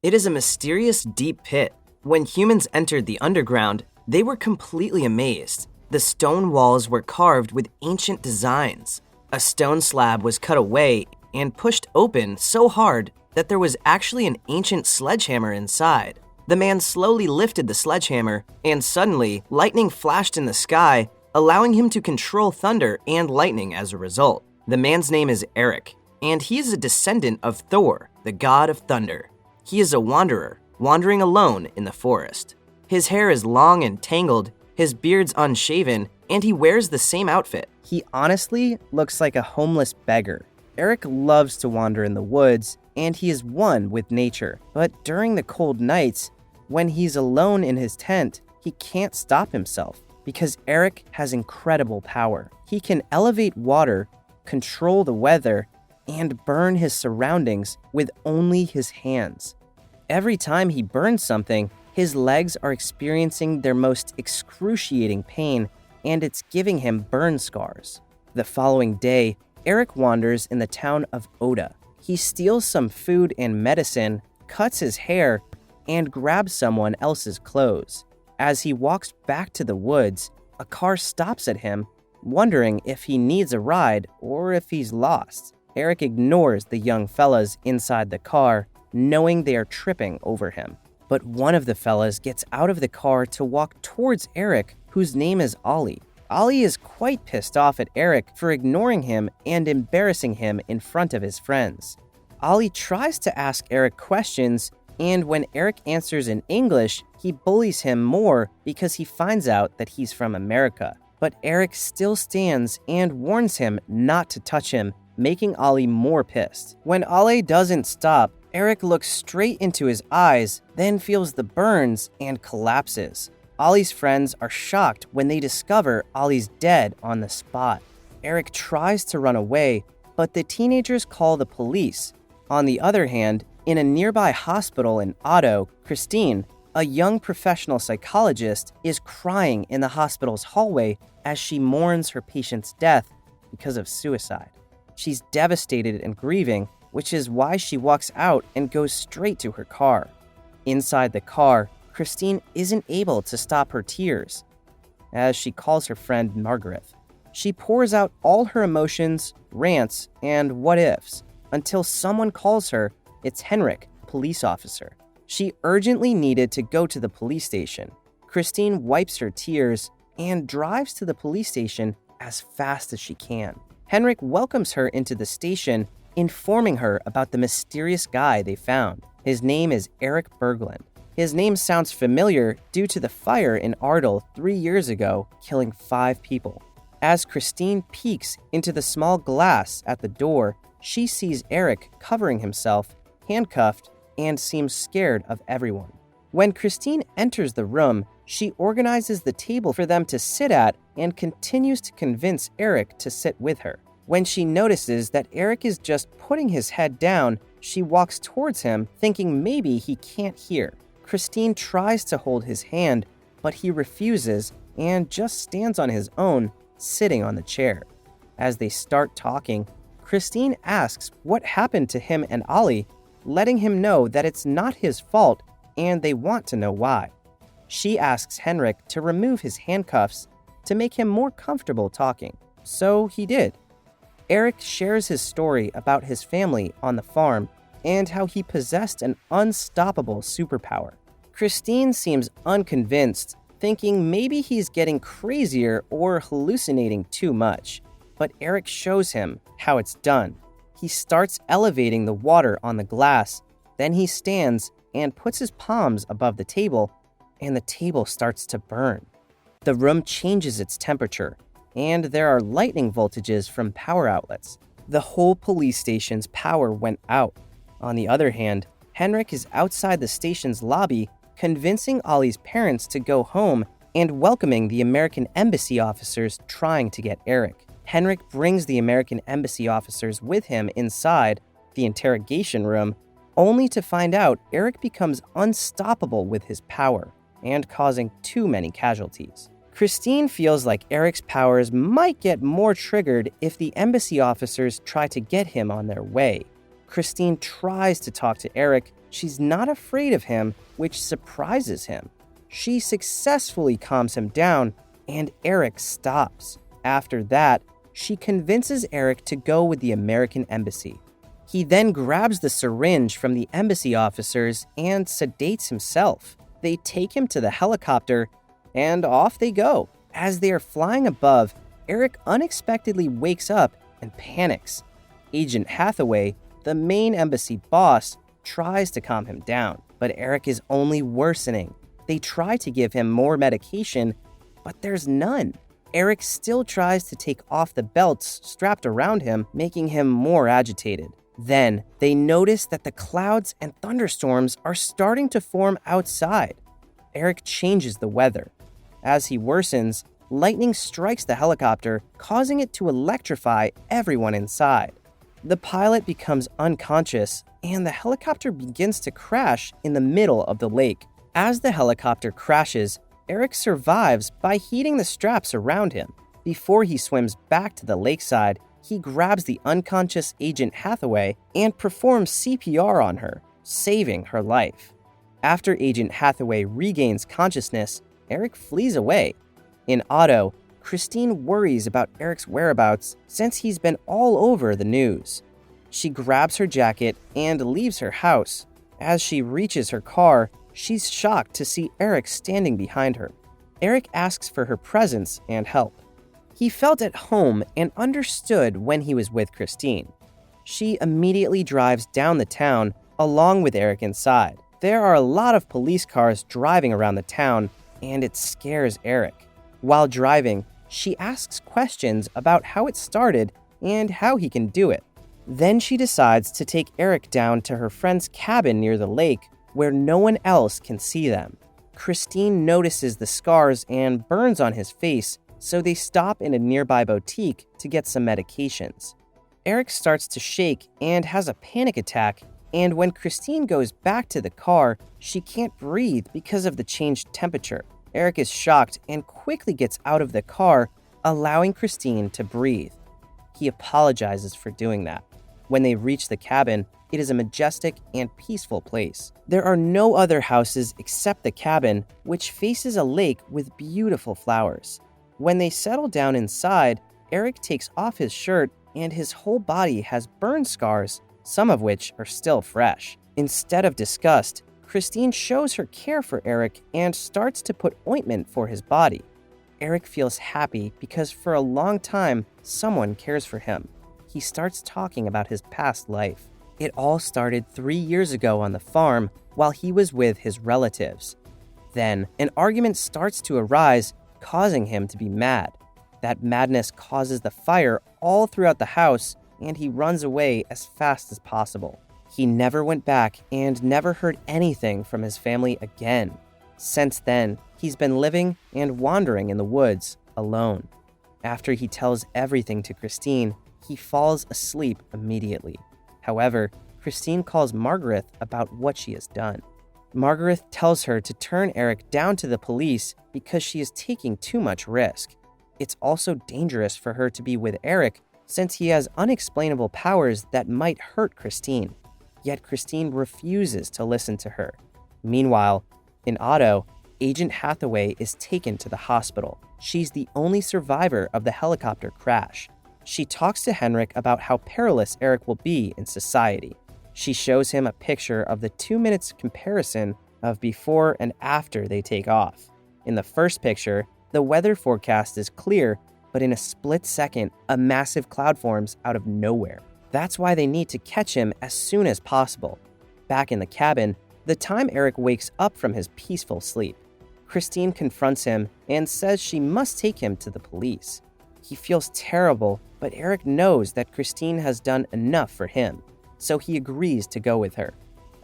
It is a mysterious deep pit. When humans entered the underground, they were completely amazed. The stone walls were carved with ancient designs. A stone slab was cut away and pushed open so hard that there was actually an ancient sledgehammer inside. The man slowly lifted the sledgehammer, and suddenly, lightning flashed in the sky, allowing him to control thunder and lightning as a result. The man's name is Eric, and he is a descendant of Thor, the god of thunder. He is a wanderer, wandering alone in the forest. His hair is long and tangled, his beard's unshaven, and he wears the same outfit. He honestly looks like a homeless beggar. Eric loves to wander in the woods, and he is one with nature. But during the cold nights, when he's alone in his tent, he can't stop himself because Eric has incredible power. He can elevate water, control the weather, and burn his surroundings with only his hands. Every time he burns something, his legs are experiencing their most excruciating pain, and it's giving him burn scars. The following day, Eric wanders in the town of Oda. He steals some food and medicine, cuts his hair, and grabs someone else's clothes. As he walks back to the woods, a car stops at him, wondering if he needs a ride or if he's lost. Eric ignores the young fellas inside the car, knowing they are tripping over him. But one of the fellas gets out of the car to walk towards Eric, whose name is Ollie. Ollie is quite pissed off at Eric for ignoring him and embarrassing him in front of his friends. Ollie tries to ask Eric questions, and when Eric answers in English, he bullies him more because he finds out that he's from America. But Eric still stands and warns him not to touch him, making Ollie more pissed. When Ollie doesn't stop, Eric looks straight into his eyes, then feels the burns and collapses. Ollie's friends are shocked when they discover Ollie's dead on the spot. Eric tries to run away, but the teenagers call the police. On the other hand, in a nearby hospital in Otto, Christine, a young professional psychologist, is crying in the hospital's hallway as she mourns her patient's death because of suicide. She's devastated and grieving, which is why she walks out and goes straight to her car. Inside the car, Christine isn't able to stop her tears, as she calls her friend Margaret. She pours out all her emotions, rants, and what-ifs, until someone calls her. It's Henrik, police officer. She urgently needed to go to the police station. Christine wipes her tears and drives to the police station as fast as she can. Henrik welcomes her into the station, informing her about the mysterious guy they found. His name is Eric Berglund. His name sounds familiar due to the fire in Ardal 3 years ago, killing 5 people. As Christine peeks into the small glass at the door, she sees Eric covering himself, handcuffed, and seems scared of everyone. When Christine enters the room, she organizes the table for them to sit at and continues to convince Eric to sit with her. When she notices that Eric is just putting his head down, she walks towards him, thinking maybe he can't hear. Christine tries to hold his hand, but he refuses and just stands on his own, sitting on the chair. As they start talking, Christine asks what happened to him and Ollie, letting him know that it's not his fault and they want to know why. She asks Henrik to remove his handcuffs to make him more comfortable talking, so he did. Eric shares his story about his family on the farm and how he possessed an unstoppable superpower. Christine seems unconvinced, thinking maybe he's getting crazier or hallucinating too much. But Eric shows him how it's done. He starts elevating the water on the glass, then he stands and puts his palms above the table, and the table starts to burn. The room changes its temperature, and there are lightning voltages from power outlets. The whole police station's power went out. On the other hand, Henrik is outside the station's lobby, convincing Ollie's parents to go home and welcoming the American embassy officers trying to get Eric. Henrik brings the American embassy officers with him inside the interrogation room, only to find out Eric becomes unstoppable with his power and causing too many casualties. Christine feels like Eric's powers might get more triggered if the embassy officers try to get him on their way. Christine tries to talk to Eric. She's not afraid of him, which surprises him. She successfully calms him down, and Eric stops. After that, she convinces Eric to go with the American embassy. He then grabs the syringe from the embassy officers and sedates himself. They take him to the helicopter, and off they go. As they are flying above, Eric unexpectedly wakes up and panics. Agent Hathaway, the main embassy boss, tries to calm him down, but Eric is only worsening. They try to give him more medication, but there's none. Eric still tries to take off the belts strapped around him, making him more agitated. Then, they notice that the clouds and thunderstorms are starting to form outside. Eric changes the weather. As he worsens, lightning strikes the helicopter, causing it to electrify everyone inside. The pilot becomes unconscious, and the helicopter begins to crash in the middle of the lake. As the helicopter crashes, Eric survives by heating the straps around him. Before he swims back to the lakeside, he grabs the unconscious Agent Hathaway and performs CPR on her, saving her life. After Agent Hathaway regains consciousness, Eric flees away. In Otto, Christine worries about Eric's whereabouts since he's been all over the news. She grabs her jacket and leaves her house. As she reaches her car, she's shocked to see Eric standing behind her. Eric asks for her presence and help. He felt at home and understood when he was with Christine. She immediately drives down the town along with Eric inside. There are a lot of police cars driving around the town, and it scares Eric. While driving, she asks questions about how it started and how he can do it. Then she decides to take Eric down to her friend's cabin near the lake where no one else can see them. Christine notices the scars and burns on his face, so they stop in a nearby boutique to get some medications. Eric starts to shake and has a panic attack, and when Christine goes back to the car, she can't breathe because of the changed temperature. Eric is shocked and quickly gets out of the car, allowing Christine to breathe. He apologizes for doing that. When they reach the cabin, it is a majestic and peaceful place. There are no other houses except the cabin, which faces a lake with beautiful flowers. When they settle down inside, Eric takes off his shirt and his whole body has burn scars, some of which are still fresh. Instead of disgust, Christine shows her care for Eric and starts to put ointment for his body. Eric feels happy because for a long time, someone cares for him. He starts talking about his past life. It all started 3 years ago on the farm while he was with his relatives. Then, an argument starts to arise, causing him to be mad. That madness causes the fire all throughout the house, and he runs away as fast as possible. He never went back and never heard anything from his family again. Since then, he's been living and wandering in the woods alone. After he tells everything to Christine, he falls asleep immediately. However, Christine calls Margaret about what she has done. Margaret tells her to turn Eric down to the police because she is taking too much risk. It's also dangerous for her to be with Eric since he has unexplainable powers that might hurt Christine. Yet Christine refuses to listen to her. Meanwhile, in Otto, Agent Hathaway is taken to the hospital. She's the only survivor of the helicopter crash. She talks to Henrik about how perilous Eric will be in society. She shows him a picture of the 2 minutes comparison of before and after they take off. In the first picture, the weather forecast is clear, but in a split second, a massive cloud forms out of nowhere. That's why they need to catch him as soon as possible. Back in the cabin, the time Eric wakes up from his peaceful sleep, Christine confronts him and says she must take him to the police. He feels terrible, but Eric knows that Christine has done enough for him, so he agrees to go with her.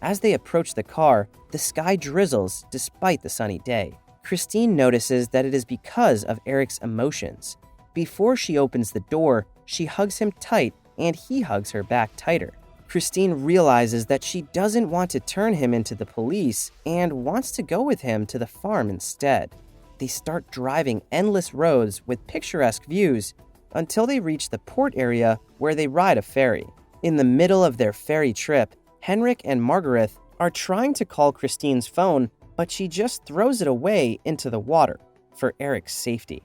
As they approach the car, the sky drizzles despite the sunny day. Christine notices that it is because of Eric's emotions. Before she opens the door, she hugs him tight and he hugs her back tighter. Christine realizes that she doesn't want to turn him into the police and wants to go with him to the farm instead. They start driving endless roads with picturesque views until they reach the port area where they ride a ferry. In the middle of their ferry trip, Henrik and Margaret are trying to call Christine's phone, but she just throws it away into the water for Eric's safety.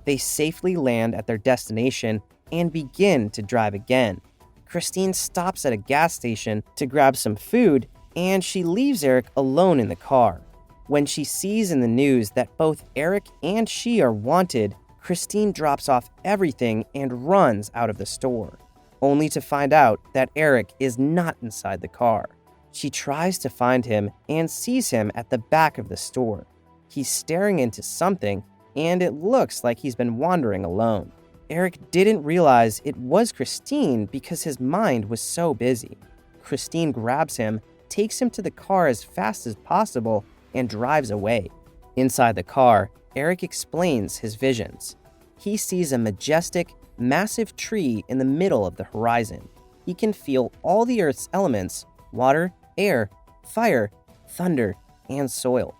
They safely land at their destination and begin to drive again. Christine stops at a gas station to grab some food, and she leaves Eric alone in the car. When she sees in the news that both Eric and she are wanted, Christine drops off everything and runs out of the store, only to find out that Eric is not inside the car. She tries to find him and sees him at the back of the store. He's staring into something, and it looks like he's been wandering alone. Eric didn't realize it was Christine because his mind was so busy. Christine grabs him, takes him to the car as fast as possible, and drives away. Inside the car, Eric explains his visions. He sees a majestic, massive tree in the middle of the horizon. He can feel all the Earth's elements: water, air, fire, thunder, and soil.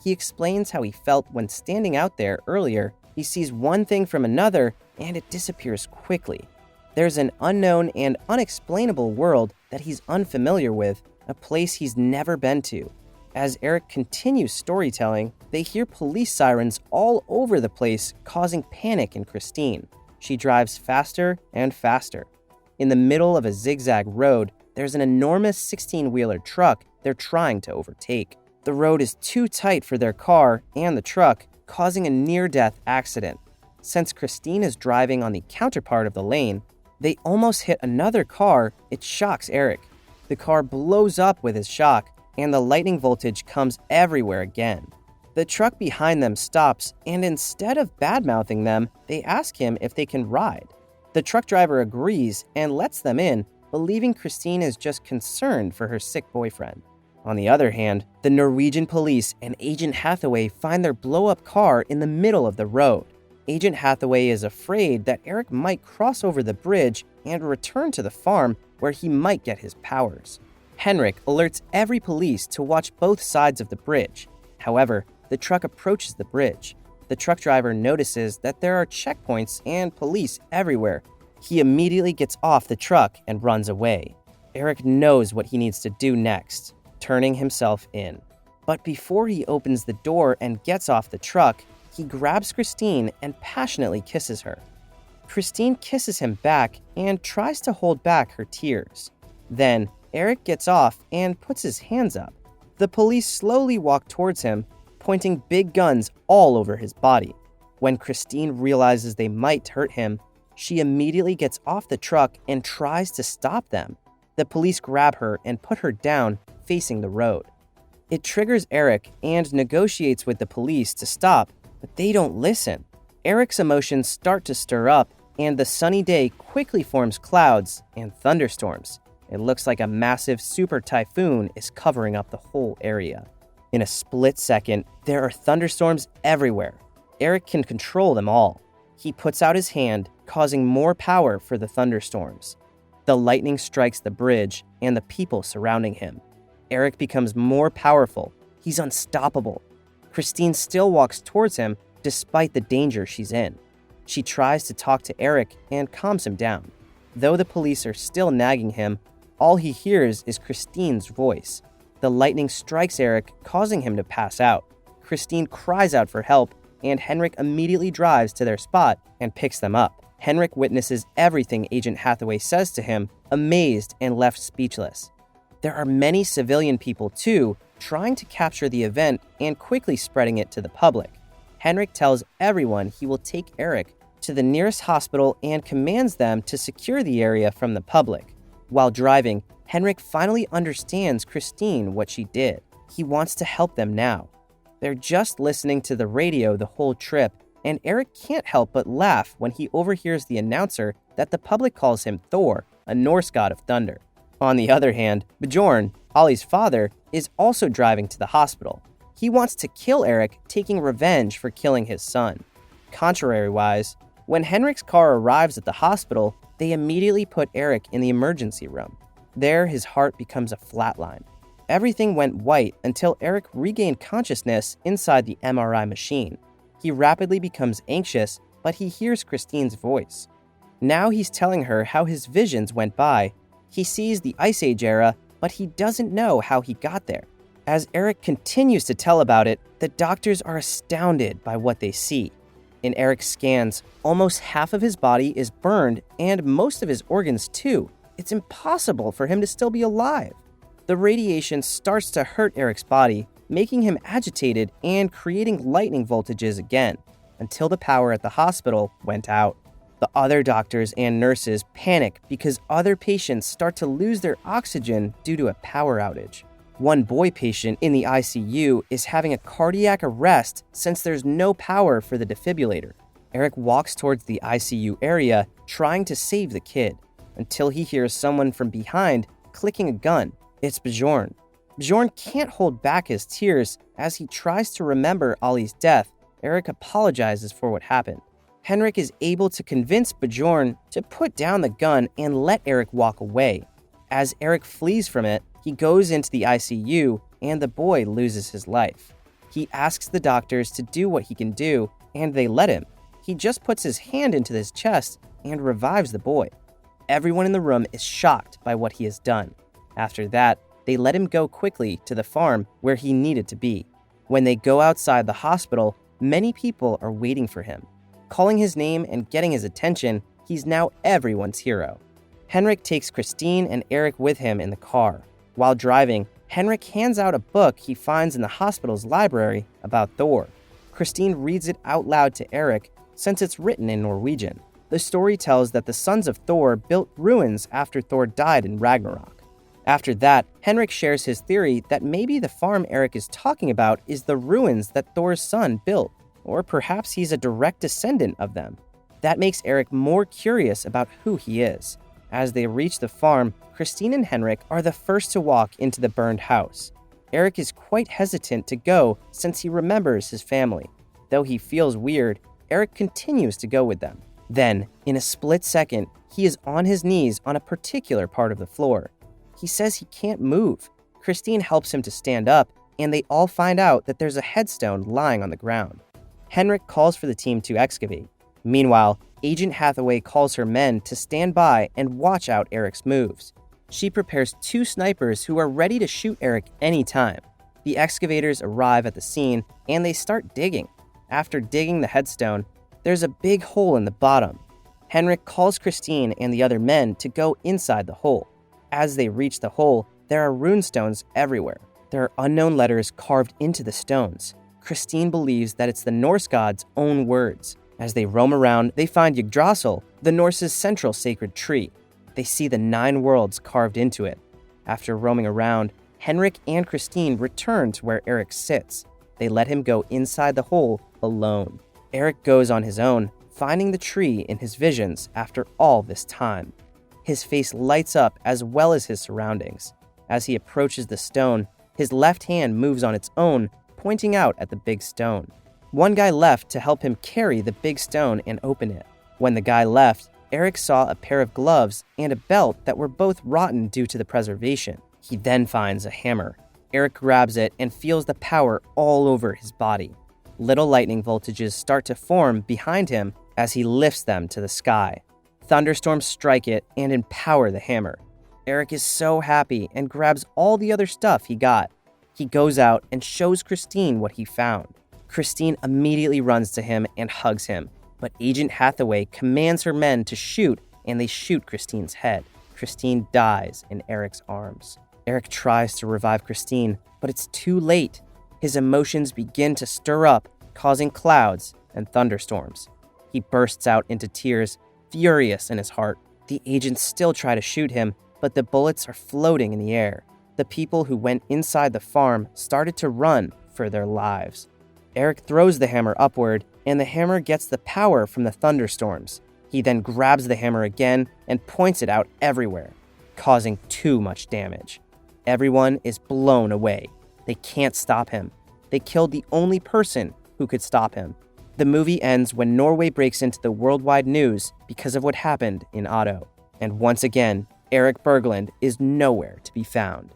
He explains how he felt when standing out there earlier. He sees one thing from another, and it disappears quickly. There's an unknown and unexplainable world that he's unfamiliar with, a place he's never been to. As Eric continues storytelling, they hear police sirens all over the place, causing panic in Christine. She drives faster and faster. In the middle of a zigzag road, there's an enormous 16-wheeler truck they're trying to overtake. The road is too tight for their car and the truck, causing a near-death accident. Since Christine is driving on the counterpart of the lane, they almost hit another car. It shocks Eric. The car blows up with his shock, and the lightning voltage comes everywhere again. The truck behind them stops, and instead of bad-mouthing them, they ask him if they can ride. The truck driver agrees and lets them in, believing Christine is just concerned for her sick boyfriend. On the other hand, the Norwegian police and Agent Hathaway find their blow-up car in the middle of the road. Agent Hathaway is afraid that Eric might cross over the bridge and return to the farm where he might get his powers. Henrik alerts every police to watch both sides of the bridge. However, the truck approaches the bridge. The truck driver notices that there are checkpoints and police everywhere. He immediately gets off the truck and runs away. Eric knows what he needs to do next, turning himself in. But before he opens the door and gets off the truck, he grabs Christine and passionately kisses her. Christine kisses him back and tries to hold back her tears. Then, Eric gets off and puts his hands up. The police slowly walk towards him, pointing big guns all over his body. When Christine realizes they might hurt him, she immediately gets off the truck and tries to stop them. The police grab her and put her down, facing the road. It triggers Eric and negotiates with the police to stop, but they don't listen. Eric's emotions start to stir up, and the sunny day quickly forms clouds and thunderstorms. It looks like a massive super typhoon is covering up the whole area. In a split second, there are thunderstorms everywhere. Eric can control them all. He puts out his hand, causing more power for the thunderstorms. The lightning strikes the bridge and the people surrounding him. Eric becomes more powerful. He's unstoppable. Christine still walks towards him despite the danger she's in. She tries to talk to Eric and calms him down. Though the police are still nagging him, all he hears is Christine's voice. The lightning strikes Eric, causing him to pass out. Christine cries out for help, and Henrik immediately drives to their spot and picks them up. Henrik witnesses everything Agent Hathaway says to him, amazed and left speechless. There are many civilian people, too, trying to capture the event and quickly spreading it to the public. Henrik tells everyone he will take Eric to the nearest hospital and commands them to secure the area from the public. While driving, Henrik finally understands Christine what she did. He wants to help them now. They're just listening to the radio the whole trip, and Eric can't help but laugh when he overhears the announcer that the public calls him Thor, a Norse god of thunder. On the other hand, Bjorn, Ollie's father, is also driving to the hospital. He wants to kill Eric, taking revenge for killing his son. Contrary-wise, when Henrik's car arrives at the hospital, they immediately put Eric in the emergency room. There, his heart becomes a flatline. Everything went white until Eric regained consciousness inside the MRI machine. He rapidly becomes anxious, but he hears Christine's voice. Now he's telling her how his visions went by, He sees the Ice Age era, but he doesn't know how he got there. As Eric continues to tell about it, the doctors are astounded by what they see. In Eric's scans, almost half of his body is burned and most of his organs too. It's impossible for him to still be alive. The radiation starts to hurt Eric's body, making him agitated and creating lightning voltages again, until the power at the hospital went out. The other doctors and nurses panic because other patients start to lose their oxygen due to a power outage. One boy patient in the ICU is having a cardiac arrest since there's no power for the defibrillator. Eric walks towards the ICU area trying to save the kid, until he hears someone from behind clicking a gun. It's Bjorn. Bjorn can't hold back his tears as he tries to remember Ollie's death. Eric apologizes for what happened. Henrik is able to convince Bjorn to put down the gun and let Eric walk away. As Eric flees from it, he goes into the ICU and the boy loses his life. He asks the doctors to do what he can do, and they let him. He just puts his hand into his chest and revives the boy. Everyone in the room is shocked by what he has done. After that, they let him go quickly to the farm where he needed to be. When they go outside the hospital, many people are waiting for him. Calling his name and getting his attention, he's now everyone's hero. Henrik takes Christine and Eric with him in the car. While driving, Henrik hands out a book he finds in the hospital's library about Thor. Christine reads it out loud to Eric since it's written in Norwegian. The story tells that the sons of Thor built ruins after Thor died in Ragnarok. After that, Henrik shares his theory that maybe the farm Eric is talking about is the ruins that Thor's son built, or perhaps he's a direct descendant of them. That makes Eric more curious about who he is. As they reach the farm, Christine and Henrik are the first to walk into the burned house. Eric is quite hesitant to go since he remembers his family. Though he feels weird, Eric continues to go with them. Then, in a split second, he is on his knees on a particular part of the floor. He says he can't move. Christine helps him to stand up, and they all find out that there's a headstone lying on the ground. Henrik calls for the team to excavate. Meanwhile, Agent Hathaway calls her men to stand by and watch out Eric's moves. She prepares 2 snipers who are ready to shoot Eric anytime. The excavators arrive at the scene, and they start digging. After digging the headstone, there's a big hole in the bottom. Henrik calls Christine and the other men to go inside the hole. As they reach the hole, there are runestones everywhere. There are unknown letters carved into the stones. Christine believes that it's the Norse god's own words. As they roam around, they find Yggdrasil, the Norse's central sacred tree. They see the 9 worlds carved into it. After roaming around, Henrik and Christine return to where Eric sits. They let him go inside the hole alone. Eric goes on his own, finding the tree in his visions after all this time. His face lights up as well as his surroundings. As he approaches the stone, his left hand moves on its own, pointing out at the big stone. One guy left to help him carry the big stone and open it. When the guy left, Eric saw a pair of gloves and a belt that were both rotten due to the preservation. He then finds a hammer. Eric grabs it and feels the power all over his body. Little lightning voltages start to form behind him as he lifts them to the sky. Thunderstorms strike it and empower the hammer. Eric is so happy and grabs all the other stuff he got. He goes out and shows Christine what he found. Christine immediately runs to him and hugs him, but Agent Hathaway commands her men to shoot, and they shoot Christine's head. Christine dies in Eric's arms. Eric tries to revive Christine, but it's too late. His emotions begin to stir up, causing clouds and thunderstorms. He bursts out into tears, furious in his heart. The agents still try to shoot him, but the bullets are floating in the air. The people who went inside the farm started to run for their lives. Eric throws the hammer upward, and the hammer gets the power from the thunderstorms. He then grabs the hammer again and points it out everywhere, causing too much damage. Everyone is blown away. They can't stop him. They killed the only person who could stop him. The movie ends when Norway breaks into the worldwide news because of what happened in Otto. And once again, Eric Berglund is nowhere to be found.